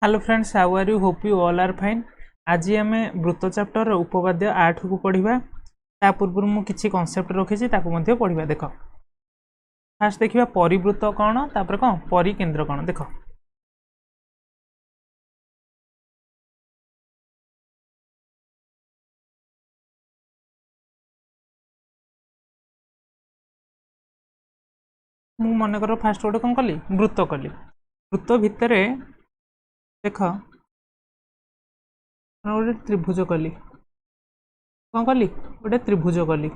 Hello friends, how are you? Hope you all are fine. आज आम वृत्त chapter उपपाद्य 8 को पढ़ा। ता पूर्व मु किछि कॉन्सेप्ट रखी पढ़ा। देख फास्ट देखिए परिवृत्त कौन, तापर कौन परिकेंद्र कौन। देख मु मनकर फास्ट गोटे कौन कली, वृत्त कली। वृत्त भितर देख गोटे त्रिभुज कली। कौन कली? गोटे त्रिभुज कली।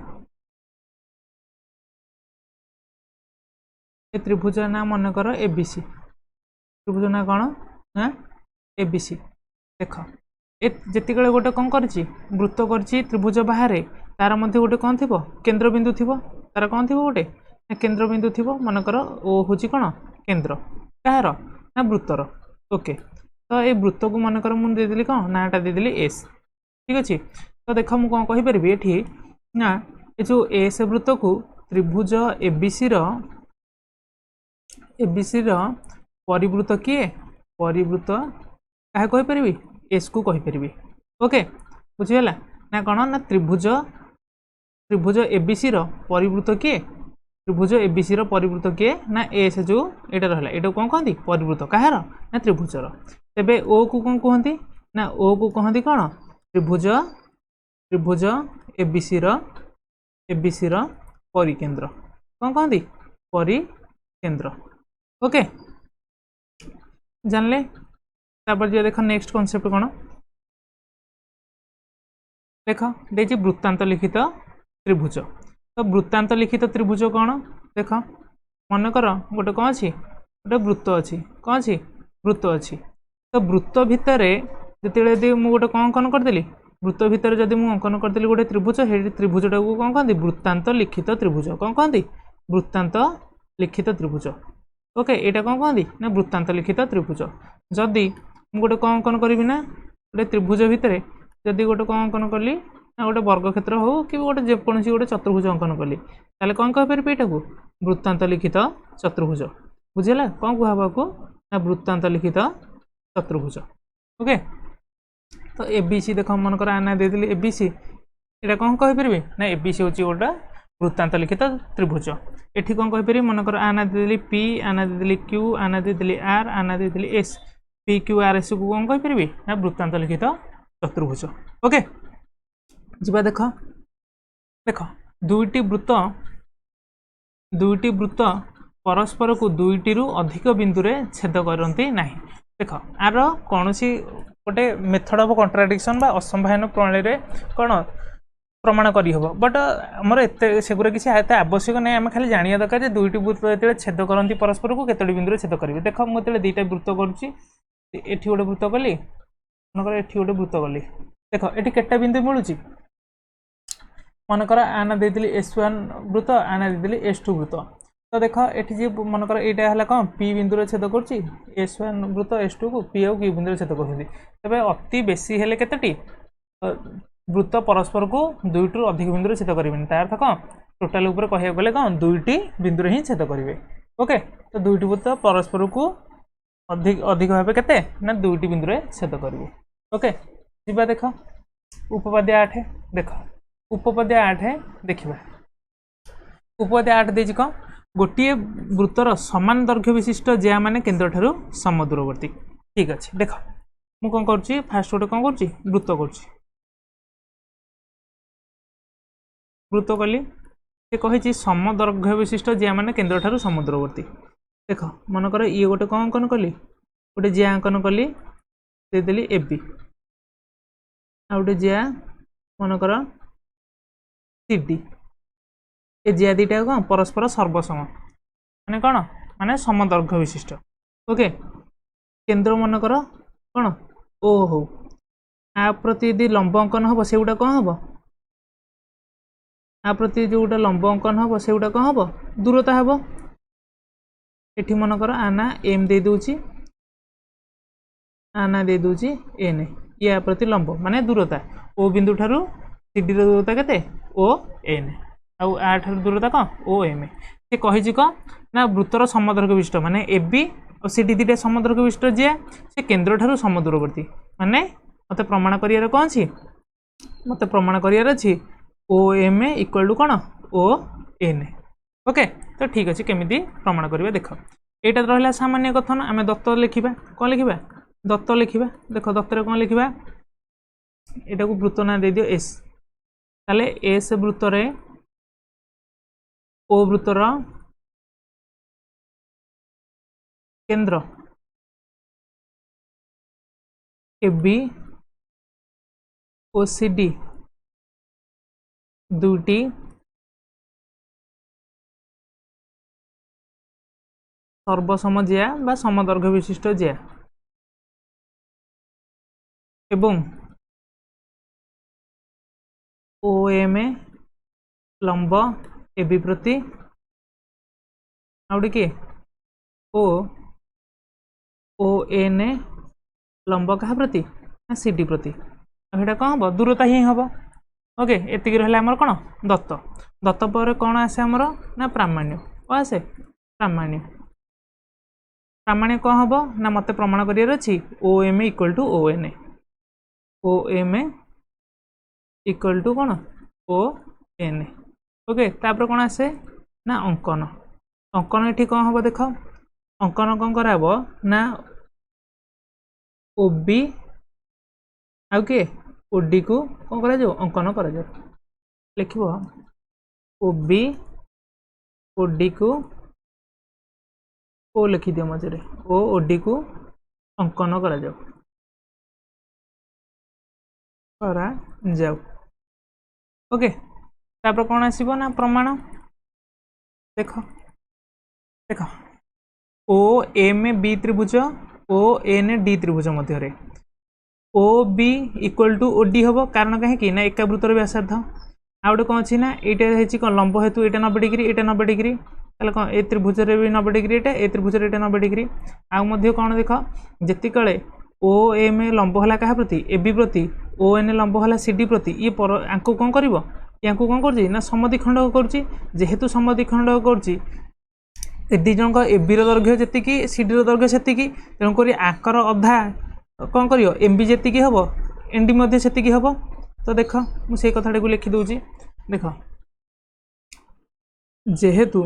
ए त्रिभुज ना मनकर एबीसी। त्रिभुज ना कौन ना एबीसी। देख जिते गोटे कौन कर वृत्त कर त्रिभुज बाहर तार मध्य गोटे कौन थी केन्द्रबिंदु थी। तार कौन थी गोटे केन्द्रबिंदु थी। मनकर ओ हूँ कौन केन्द्र कहार ना वृत्तर। ओके, तो ये वृत्त को मनकर मुझे देदेली कौन नाटा देदेली एस। ठीक अच्छे, तो देख मुझे कौन कहीपरि ये ना ये जो एस वृत्त को त्रिभुज एबीसी परिवृत्त किए परिवृत्त क्या कहीपरि एस को कहीपरि। ओके, बुझीगला ना कौन ना त्रिभुज एबीसी परिवृत्त किए त्रिभुज एबीसी परिवृत्त किए ना एस जो यहाँ रहा ये कौन कहती परिवृत्त कहार ना त्रिभुजर। तेबे ओ को कौन कहती ना ओ को कहती कौन त्रिभुज एबीसी परिकेंद्र। कौन कहती परिकेंद्र। ओके, जानले तापर जो देख नेक्स्ट कॉन्सेप्ट कौन देख देखिए वृत्तांत लिखित त्रिभुज। तो वृत्तांत लिखित त्रिभुज कौन देख मनकर गोटे कौन अच्छी गोटे वृत्त अच्छी कौन अच्छी वृत्त अच्छी। तो वृत्त भितर जिते मुझे गोटे कौन अंकन करदेली वृत्त भितर जब मुझे अंकन करदेली गोटे त्रिभुज त्रिभुजटा को कौन कहती वृत्तांत लिखित त्रिभुज। कौन कहती वृत्तांत लिखित त्रिभुज। ओके, यहाँ कौन कहती ना वृत्तांत लिखित त्रिभुज। जदि गोटे कौन अंकन करी ना गोटे त्रिभुज भितर जदि गोटे कौन अंकन कली ना गोटे वर्गक्षेत्र हो कि गोटे जेकोसी गोटे चतुर्भुज अंकन कली ताले कौन कहीपर यहाँ को वृत्तांत लिखित चतुर्भुज। बुझेगा कौन कह को ना वृत्तांत लिखित चतुर्भुज। ओके, तो एबीसी देख मनकर आना देदेली एबीसी यहाँ कौन कहीपर ना एबीसी हूँ गोटे वृत्तांत लिखित त्रिभुज। एठी कौन कहीपर मनकर आना देदेली पी आना देदेली क्यू आना देदेली आर आना देदेली S P Q R S को कौन कहीपर ना वृत्तांत लिखित चतुर्भुज। ओके, जीवा देख देख दुईटी वृत्त परस्पर को दुईटी अधिक बिंदु रे छेद करती नहीं। देख आर कौन गोटे मेथड ऑफ कॉन्ट्राडिक्शन बा असंभायन प्रणाली रे कौन प्रमाण करी हबो। बट हमर एते सेगुरा किसी आयते आवश्यक नहीं। आम खाली जानिया दरकार जे दुईटी वृत्त जेते छेद करती परस्पर को केतोटी बिंदु रे छेद करिवे। देख मु जेते दुईटा वृत्त करूची एठी गोटे वृत्त कली मनकर एठी गोटे वृत्त कली। देख एठी केटा बिंदु मिलुची मनकर आना देदेली S1 वृत्त आना देदेली S2 वृत्त। तो देख एठी जे मनकर एटा हला कौन P बिंदु रे छेद करची S1 वृत्त S2 को P और Q बिंदु रे छेद करछथि। तबे अति बेसी हेले केतटी वृत्त परस्पर को दुईटू अधिक बिंदु रे छेद करिवेन। तार अर्थ कौन टोटाल ऊपर कहिया गले कौन दुईटी बिंदु रे ही छेद करिवे। ओके, तो दुईटी वृत्त परस्पर को अधिक भाबे केते ना दुईटी बिंदु रे छेद करिवे। ओके, जीवा देख उपपाद्य 8 देख उपपाद्य 8 देखिबा। उपपाद्य 8 देछि कौन गोटे वृत्तर समान दैर्घ्य विशिष्ट ज्या माने केंद्र ठारू समदूरवर्ती। ठीक अच्छे, देख मु कौन करुच्ची फास्ट गोटे कौन करुच्ची वृत्त करुच्ची वृत्त कली से कही समदैर्घ्य विशिष्ट ज्या माने केंद्र ठारू समदूरवर्ती। देख मनकर ये गोटे कौन अंकन कली गोटे ज्या अंकन कली देदेली एबी आ गोटे ज्या मनकर सीडी। ए ज्या दीटा कौन परस्पर सर्वसम माने कौन माने समदैर्घ्य विशिष्ट। ओके, केंद्र मनकर कौन ओ हो आ प्रति यदि लंब अंकन हम से गुटा कौन हम आ प्रति जो गोटे लंब अंकन हम से गुटा कौन हम दूरता हम। एठी मनकर आना एम दे दूची आना दे दूची एन या प्रति लंब माने दूरता ओ बिंदु ठारू सीडी रो दूरता केते ओ एन आउ आ ठारू दूरता कौन ओ एम। से कही कौन ना वृत्तर समदैर्घ्य विशिष्ट माने एबी और सी डी दुटा समदर्घ विशिष्ट जे से केन्द्र ठारू समदूरवर्ती माने मते प्रमाण करियार कौन छी मते प्रमाण करियार अछि ओ एम इक्वल टू कौन ओ एन। ओके तो ठीक अच्छे केमिति प्रमाण करिवे देख एटा रहिला सामान्य कथन आम दत्त लिखिबा कौन लिखिबा दत्त लिखिबा देख दत्त रे कौन लिखिबा एटा को वृत्त ना दे दियो एस ताले एस वृत्त रे ओ वृत्तर केंद्र A B O C D दुटी सर्वसम जिया बा समदर्घ विशिष्ट जिया एवं ओ एम लंब ए बी प्रति आउटे किए ओ एन लंब क्या प्रति ना सी डी प्रति एटा कौन हम दूरता ही हम ओके एतिक रहा आमर कौन दत्त दत्त पर कौन आसे आमर ना प्रामाण्य कौन आसे प्रामाण्य प्रामाण्य कौन हम ना मत प्रमाण करियर अछि O M equal to O M equal to कौन ओ एन ओके तापर कौन आसे ना अंकन अंकन ये कौन हम देख अंकन कौन कराब ना ओ बी आउ किए ओडी को कौन करा जाओ अंकन करा जाओ लिख ओ बी ओडी को ओ लिखि दियो मझे ओ ओडी को अंकन करा जाओ करा जाओ ओके तापर कौन आसीबो ना प्रमाण देख देख ओ एम बी त्रिभुज ओ एन डी त्रिभुज मध्य O B equal to O D हम कारण कहीं ना एका वृत्तर व्यासार्ध आउ गए कौन अच्छी ना ये कौन लंब हेतु ये 90 डिग्री ये 90 डिग्री ताले कौन ए त्रिभुज भी 90 डिग्री ए त्रिभुज 90 डिग्री आउ कौन देख जिति कले ओ एम लंब है क्या प्रति ए बी प्रति ओ एन लंब है सी डी प्रति ये आपको कौन कर कौन कर समद्विखंड करेतु समद्विखंड कर दी जन A B दैर्घ्य ji C D दैर्घ्य से तेणुक आकर अधा कौन कर एम बी जी हम एन डी से हम तो देख मुझे कथा को लिखि दूची देख जेहेतु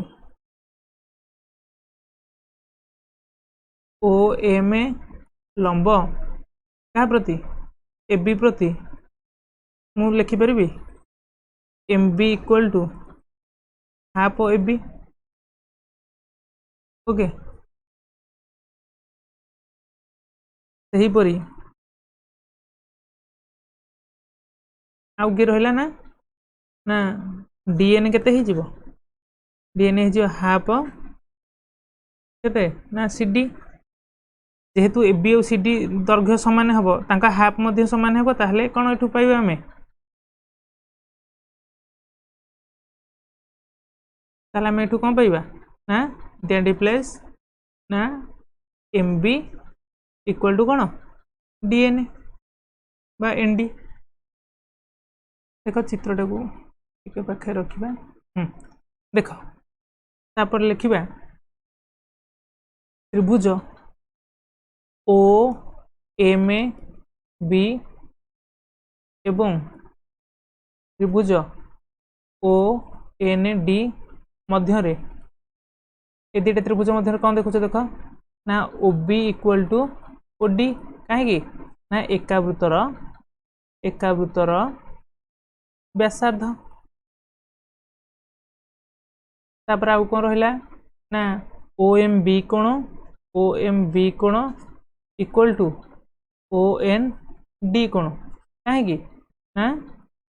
ओ एम लंब क्या प्रति ए बी प्रति मु लिखिपारि M B equal to half A B okay सहीपरी आउ किए रहा ना ना डीएन केते ही जीवो डीएन ही जीवो हाफ केते ना सीडी जेहेतु ए बी और सी डी दैर्घ्य समान हम तांका हाफ मध्य समान हम ताहले कौन एठु पाइबा आमे ताहले आमे एठु कौन पाइबा ना डी प्लस ना एम बी इक्वल टू कौन डीएन बा एन डी देख चित्रटा को टिके पाखे रखिबा देख तापर लिखिबा त्रिभुज ओ एम बी एवं त्रिभुज ओ एन डी मध्य ए दुटा त्रिभुज मध्य कौन देखुच देख ना O B equal to O D कहीं ना एकावृत्तर व्यासार्ध तापर आउ कौन रहा ना ओ एम बी कोण equal to O N D कोण कहीं ना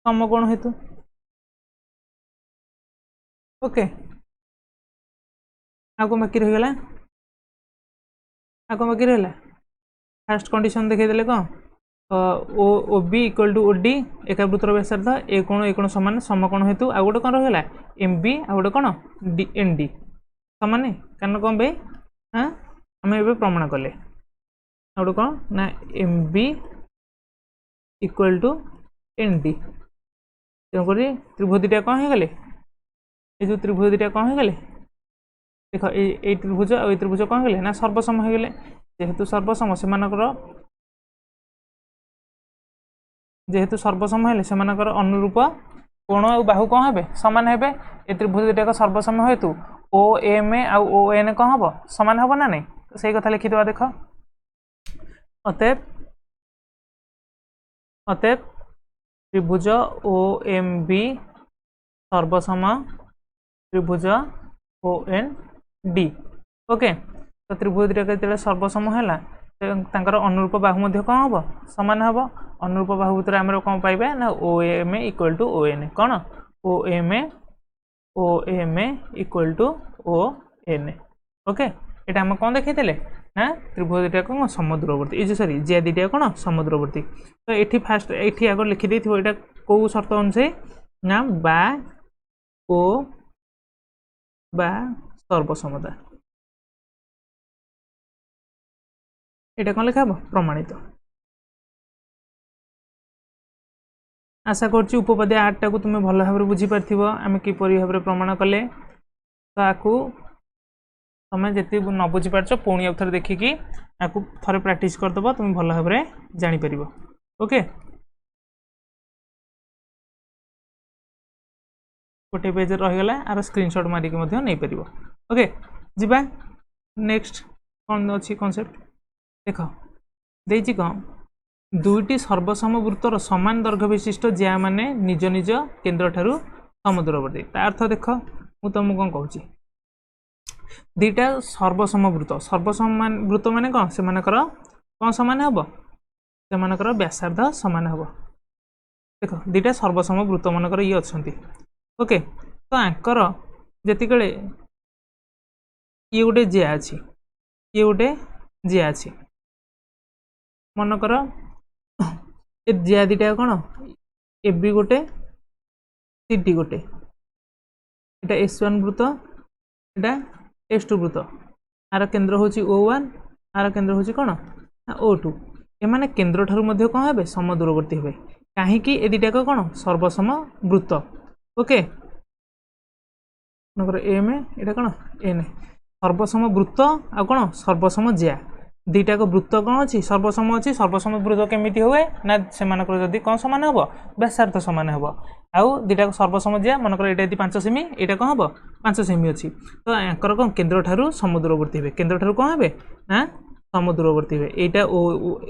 समकोण हेतु ओके आगे बाकी रहीगला आगे बाकी रहा फास्ट कंडीशन देखते कौन O B equal to O D एकावृत्तर व्यासार्ध ए कोण समान समकोण हेतु आ गोटे कौन रहा एम बी आ गोटे कौन डी एन डी समान कारण कौन भाई हाँ आम ए प्रमाण कले आ गोटे कौन ना M B equal to N D तेणुक त्रिभुज दुटा कौन हो गले ये जो त्रिभुज दुटा कौन हो गले देख ये त्रिभुज और त्रिभुज कौन गले ना सर्वसम हो गले जेहेतु सर्वसम से अनुरूप कोण और बाहु कौन हे सामान हे ए त्रिभुज दुटाक सर्वसम हेतु ओ एम आउ ओ एन कौन हम सामान हम ना नहीं तो सही कथा लिखिद देख अतएव त्रिभुज ओ एम बी सर्वसम त्रिभुज ओ एन डी ओके तो त्रिभुज दुटाक सर्वसम है अनुरूप बाहु मध्य कौन हम सामान हम अनुरूप बाहु भितर आम कौन पाइबा ना O M equal to O N कौन O M equal to O N okay ये आम कौन देखते ना त्रिभुज दुटा कौन समुद्रवर्ती ये सॉरी जे दुटा कौन समुद्रवर्ती तो ये फास्ट ये आगे लिखिदे यहाँ कौ शर्त अनुसार ना बा ओ बा सर्वसमता यहाँ कौन लिखा प्रमाणित आशा कर उपपाद्य 8 टाक तुम भल भाव बुझीपार आम किपर भाव प्रमाण कले तो तुम जी न बुझीपार पुणी आउ थे देखिकी आपको थे प्राक्ट करदे तुम भल भाव जापर ओके गोटे पेज रहीगला आर स्क्रीनशॉट मारिक नहीं पार ओके जीवा नेक्स्ट कौन अच्छी कॉन्सेप्ट देख देती कौन दुईटी सर्वसम वृत्तर समान दैर्घ्य विशिष्ट ज्या माने निज निज केन्द्र ठारू समुद्रवर्ती ता अर्थ देख मु तुमको कौन कहूँ दीटा सर्वसम वृत्त सर्वसम वृत्त माने कौन से कौन सामान हम से व्यासार्ध सामान हम देख दीटा सर्वसम वृत्त मनकर ये अच्छा ओके तो आंकर जिते ये गोटे जिया अच्छी ये गोटे जिया अच्छी मनकर ए जिया दीटा कौन ए बी गोटे सी डी गोटे एटा S1 वृत्त एटा S2 वृत्त आर केन्द्र हूँ O1 आर केन्द्र हूँ कौन O2 एमाने केन्द्र ठारू मध्य कौन हे समदूरवर्ती हे कहीं ए दीटाक कौन सर्वसम वृत्त ओके मनकर एम एटा कौन एन सर्वसम वृत्त आ कौन सर्वसम जिया दीटाक वृत्त कौन अच्छी सर्वसम वृत्त केमी हुए ना से जदि कौन सामान हम व्यासार्ध सामान हम आउ दीटा सर्वसम जिया मनकर ये 5 सेमी यहाँ कौन हम 5 सेमी अच्छी तो यहाँ कौन केन्द्र ठारू समुद्रवर्ती हे केन्द्र ठारू कौन हे ना समुद्रवर्ती हे यहाँ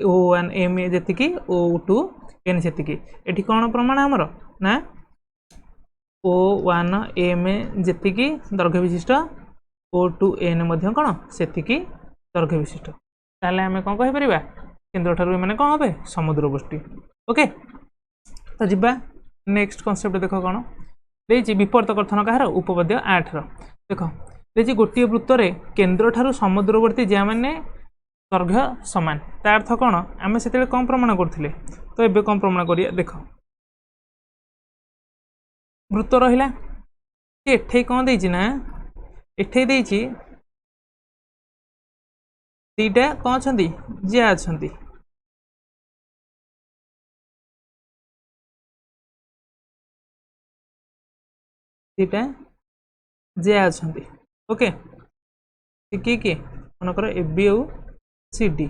O1 M G O2 N से ये कौन प्रमाण आमर ना O1 एम जी दैर्घ्य विशिष्ट O2 एन कौन से दैर्घ्य विशिष्ट ताले आमे कौन कहि परिबा केन्द्र ठारू माने कौन हे समुद्रवर्ती ओके तो जिबा नेक्स्ट कॉन्सेप्ट देख कौन देछि विपरीत कथन कहार उपपाद्य 8 देख देछि गोटे वृत्त रे केन्द्र ठारू समुद्रवर्ती ज्या माने दैर्घ्य समान ता अर्थ कौन आमे सेते कौन प्रमाण करथिले तो एबे कौन प्रमाण करिया देख वृत्त रहिला एठे कौन देछि ना एठे देछि दीटा कौन अच्छा जिया अच्छा दीटा जिया अच्छा ओके किए किए मनकर ए बी और सी डी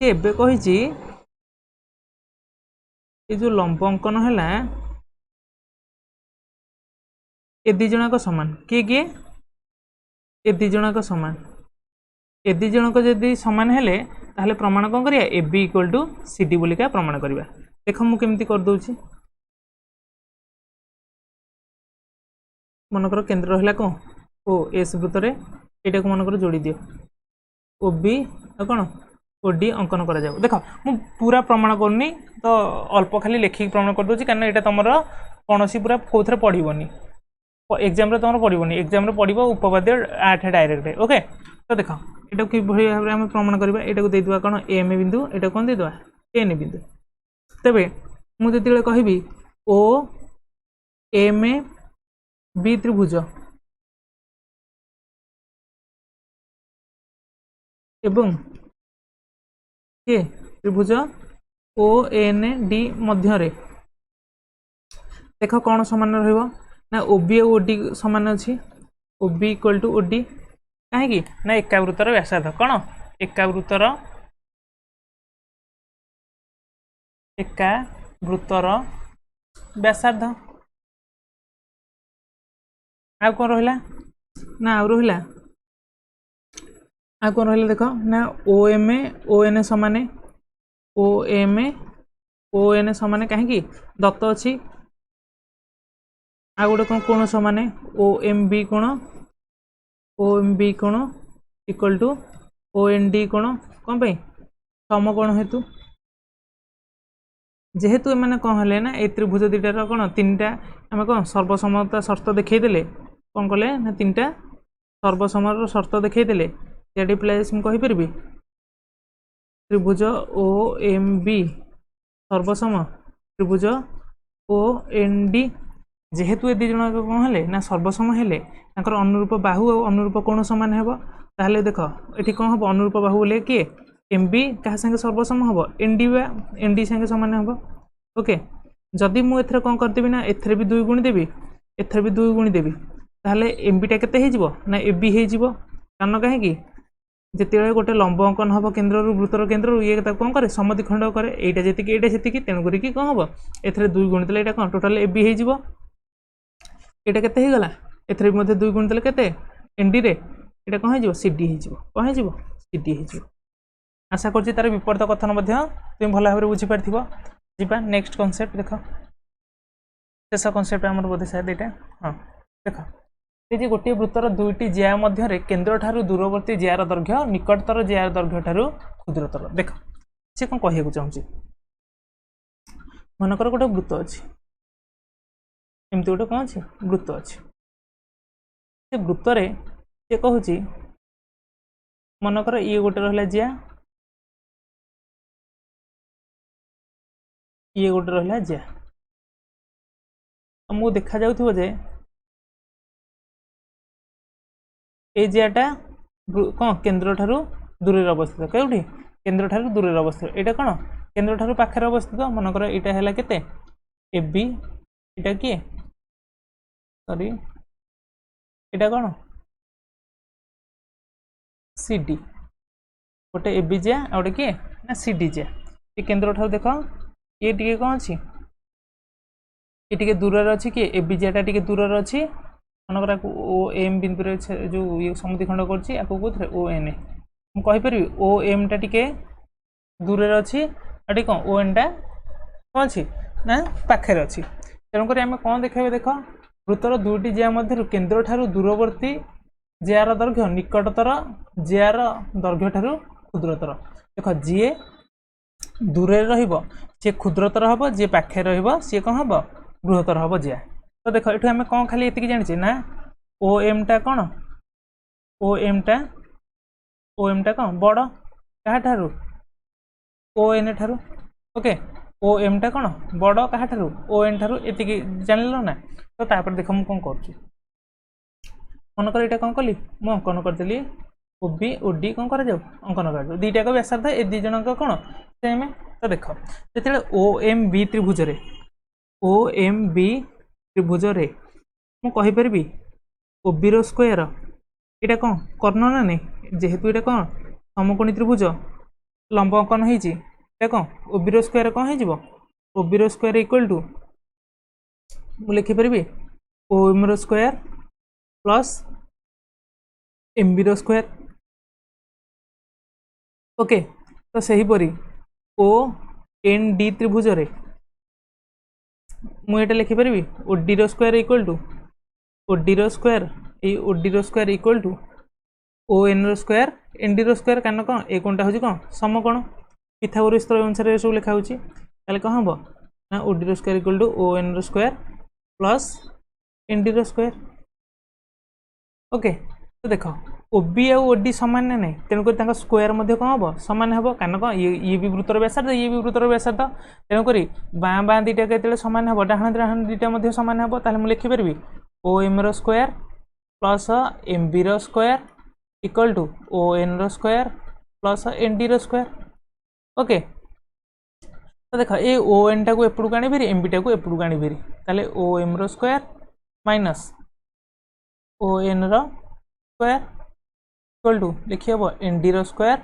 एबे कही जो लंब अंकन है ए दी जणक समान किए किए ए दी जणक समान ए दी जनक जदि सामान हेले ताहले प्रमाण कौन करिया A B equal to C D बोलिका प्रमाण करिया देख मु केमती कर दउछि मनकर केन्द्र रहिला को ओ एस वृत्त रे एटा को मनकर जोड़ी दियो ओ बी आ कोन ओ डी अंकन करा जाऊ देख मु पूरा प्रमाण करनी तो अल्प खाली लेखिक प्रमाण कर दउछि कारण एटा तमर कोनोसी पूरा कोथरे पढिबोनी एग्जाम रे तमर पढिबोनी एग्जाम रे पढिबो उपपाद्य 8 डायरेक्ट ओके तो देख यहाँ कि भाव में आम प्रमाण करवा यहाँ को देदेवा कौन एम बिंदु यहाँ कौन देदेवा एन बिंदु तेरे मुझे कहबी ओ एम बी त्रिभुज एवं ये त्रिभुज ओ एन डी मध्य देख कौन सामान रहा ओ बी और डी सामान अच्छी O B equal to O D कहीं ना एकावृत्तर व्यासार्ध कौन एकावृत्तर व्यासार्ध आ कौन रहा ना आउ रहा आ कौन रहा देख ना ओ एम ओ एन समान ओ एम ओ एन समान कहीं दत्त अच्छी आ गोटे कौन कोण समान ओ एम बी कोण equal to O N D कोण कौन पे समकोण हेतु जेहेतु एम कौन है ना ए त्रिभुज दुटार कौन तीन टा आम कौन सर्वसमता शर्त देखईदे कौन कले ना तीन टा सर्वसमर शर्त देखईदे याडी प्लेस मुझे त्रिभुज ओ एम बी सर्वसम त्रिभुज ओ एन डी जेहेतु ए दिज कौन है ना सर्वसम हेले अनुरूप बाहु और अनुरूप कोण सामान हे ताहले देख ये कौन हम अनुरूप बाहु बोले किए एम बी क्या संगे सर्वसम हम एन डी संगे सामान हम ओके जदि मुझे कौन करदेवी ना एथरे भी 2 गुणी देवी एथरे भी 2 गुणी देवी ताहले एम बीटा केते हो ना ए बी हो कारण कहीं जिते गोटे लंब अंकन हम केन्द्र वृत्तर केन्द्र ये कौन करे समद्विखंड करे एटा जी तेणुक कौन हम ए 2 गुणी देले कौन टोटाल ए बी हो एटा केते गला एथरे भी 2 गुणी देले केते एन डी रे एटा कौन हो सी डी हो कौन हो सी डी हो आशा कर तार विपरीत कथन तुम भल भाव बुझी पार्थिव जीवा नेक्स्ट कॉन्सेप्ट देख शेष कॉन्सेप्ट आम बोधे शायद यहाँ हाँ देख ये गोटे वृत्तर दुईटी जिया मध्य केन्द्र ठारू दूरवर्ती जियार दैर्घ्य निकटतर जियार दैर्घ्य ठारू क्षुद्रतर देख सी कौन कहूँ चाहूँगी मनकर गोटे वृत्त अच्छी एमती गोटे कौन अच्छी वृत्त अच्छी से वृत्तर सी कहूँ मनकर ये गोटे रहा जिया ये गोटे रहा जिया तुमको देखा जाउथिबो जे ए जियाटा कौन केन्द्र ठारू दूर अवस्थित कौटी केन्द्र ठारू दूर अवस्थित यहाँ कौन केन्द्र ठारू पाखे अवस्थित मनकर यहाँ है केते ए बी इटा किए सॉरी इटा कौन सी डी गोटे ए बी जिया आ गोटे किए ना सी डी जिया ये केन्द्र ठारू देख ये टी कौन अच्छी ये टी दूर अच्छी किए ए बी जियाटा टी दूर अच्छी मनकर ओ एम बिंदु जो ये समद्विखंड कर ओ एन मुझे ओ एम टा टी दूर अच्छी आटे कौन ओ एन टा कौन अच्छी ना पाखे अच्छी तेणुक आम कौन देखा देख वृत्तर दुईटी जिया मध्य केन्द्र ठारू दूरवर्ती जियार दैर्घ्य निकटतर जियार दैर्घ्य ठारू क्षुद्रतर देख जी दूर सी क्षुद्रतर हम जी पाखे सी कौन हम बृहत्तर हम जिया तो देख ये आम कौन खाली ये जाने ना ओ एम टा कौन ओ एम टा कौन बड़ क्या ठारू ओ एन ठारू ओके ओ एम टा कौन बड़ क्या ठारू ओ एन ठारू ये जान ना तो तापर देख मुझे कौन कर मनकर यहाँ कौन कली मुझे अंकन करदेली ओ बी ओ डी कौन कर अंकन कर दुईटा को व्यासार्ध ए दी जन कौन सेम तो देख जो ओ एम बी त्रिभुज ओ एम बी त्रिभुज मुझे ओ बी रो स्क्वायर यहाँ कौन कर्ण ना नहीं जेहेतु यहाँ कौन समकोणी त्रिभुज लंब अंकन होता कौन ओ बी रो स्क्वायर कौन हो ओ बी रो स्क्वायर इक्वल टू मुझे लिखिपारि ओ एम रो स्क्वायर प्लस एम बी रो स्क्वायर ओके तो सहीपरी ओ एन डी त्रिभुज मुझे लिखिपारि ओ डी रो square equal to O D रो स्क्वायर ये ओ डी रो square equal to O N रो स्क्वायर एन डी रो स्क्वायर कारण कौन ए कोणटा हूँ कौन समकोण पिथागोरस त्रय अनुसार सब लिखा होती कौन हम ना ओ डी रो square equal to O N रो स्क्वायर प्लस एन डी रो स्क्वायर ओके तो देख ओ बी आ ओ डी सामान ना नहीं तेणुक स्क्वायर कौन हम सामान हम कारण कौन ये भी वृत्तर व्यासार्ध ये भी वृत्तर व्यासार्ध तेणुक बाँ बाँ दुटा के सामान हम डाहाण डाहाण दुटा सामान हम ताहले मुझे लिखिपारि ओ एम रो स्क्वायर प्लस एम बी रो square equal to O N रो स्क्वायर प्लस एन डी रो स्क्वायर ओके तो देख ये ओ एन टा को एपटू आनी भारी एम बी टा को एपटू आनी भारी ताहले ओ एम रो स्क्वायर माइनस ओ एन रो स्क्वायर इक्वल टू लिखी हम एन डी रो स्क्वायर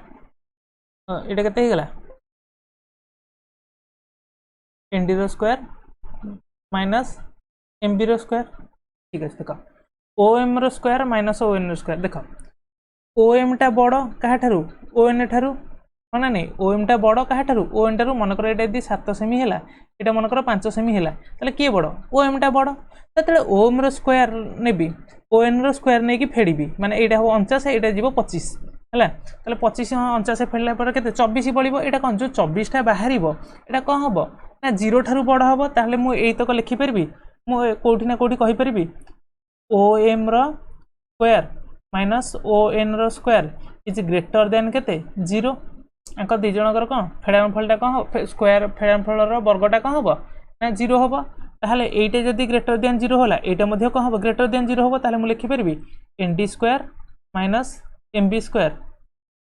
ये केते गला एन डी रो स्क्वायर माइनस एम बी रो स्क्वायर ठीक है देख ओ एम रो स्क्वायर माइनस ओ एन रो स्क्वायर देख ओ एम टा बड़ क्या ओ एन ठारू हाँ ना नहीं ओ एम टा बड़ क्या ओ एन ठारू मनकर ये यदि 7 सेमी है यहाँ मनकर 5 सेमी है ताले किए बड़ ओ एम टा बड़ तो ओ एम रो स्क्वायर नेबी ओ एन रो स्क्वायर नहीं कि फेड़ी माने यहाँ हम 49 यहाँ जीव 25 है ताले 25 49 फेरला पर के 24 पड़ो यहाँ कौन जो 24टा बाहर यहाँ कौन हम ना 0 ठारू बड़ हम ताले मुझे तक लिखिपारि मुझे कौटी ना कौटी कहीपरि ओ एम रो स्क्वायर माइनस ओ एन रो स्क्वायर इज ग्रेटर देन केते 0 अंक दी जनकर कौन फेड़ाफलटा कौन स्क्वायर फेड़ाफल वर्गटा कौन हम ना 0 हम ताहले एटा जदि ग्रेटर देन 0 होला एटा मध्ये कौन हम ग्रेटर देन 0 हम ताहले मु लिखि परबी N D square minus M B square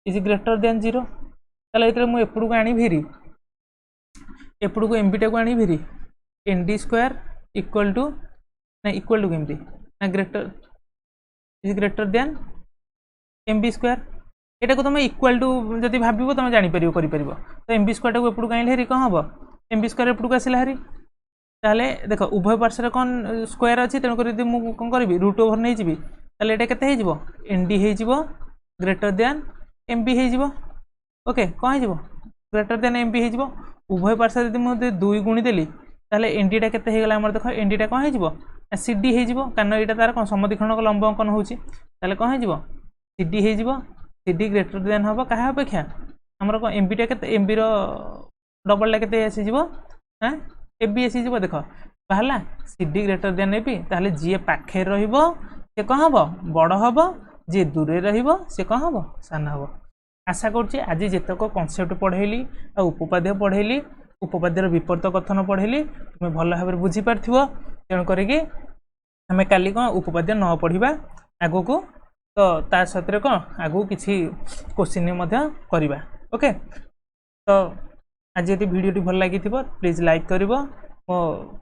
is greater than 0 ताहले एतरे मु एपडू आनी भिरी एपडू को एम बी टा को आनी भिरी N D square equal to केमती ना greater is greater than M B square एटा को तुम इक्वल टू जदि भाव तुम जापर कर तो एम बी स्क्वायर को एपड़ू कहीं हेरी कौन हम एम बी स्क्वायर एपड़ू आसला हेरी ताहले देख उभय पार्श्व कौन स्क्वायर अच्छी तेणुक मुझे कौन करी रूट ओवर नहीं जी ताहले एटा केते हो एन डी हो ग्रेटर देन एम बी हो ओके कौन हो ग्रेटर देन एम बी हो उभय पार्श्व यदि मुझे 2 गुणी देली ताहले एन डी टा केते होगला हमर देख एन डी टा कौन हो सी डी हो कारण यहाँ तार कौन समद्विखंडक लंब अंकन होची ताहले कौन हो सी डी हो सी डी ग्रेटर देन हम क्या अपेक्षा आमर कौन एम बी टा केते एम बी रो डबल टा केते आसीजिव हाँ ए बी आसीजिव देख बाहला C D greater than A B ताहले जी पाखे रहिबो से कौन हम बड़ हम जी दूरे रहिबो से कौन हम सान हम आशा करुच्ची आज जितक कनसेप्ट पढ़ेली आ उपपाद्य पढ़ेली उपपाद्यर विपरीत कथन पढ़ेली तुम्हें भल भाव बुझीपार तेणुक आम काली कौन उपपाद्य न पढ़ा आगू को तो ता सहित कौन आगू किसी क्वेश्चन करवा ओके तो आज यदि वीडियो भल लगी प्लीज लाइक कर मो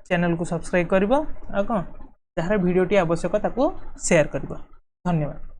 चैनल को सब्सक्राइब कर कौन जार वीडियोटी आवश्यक ताको शेयर कर धन्यवाद।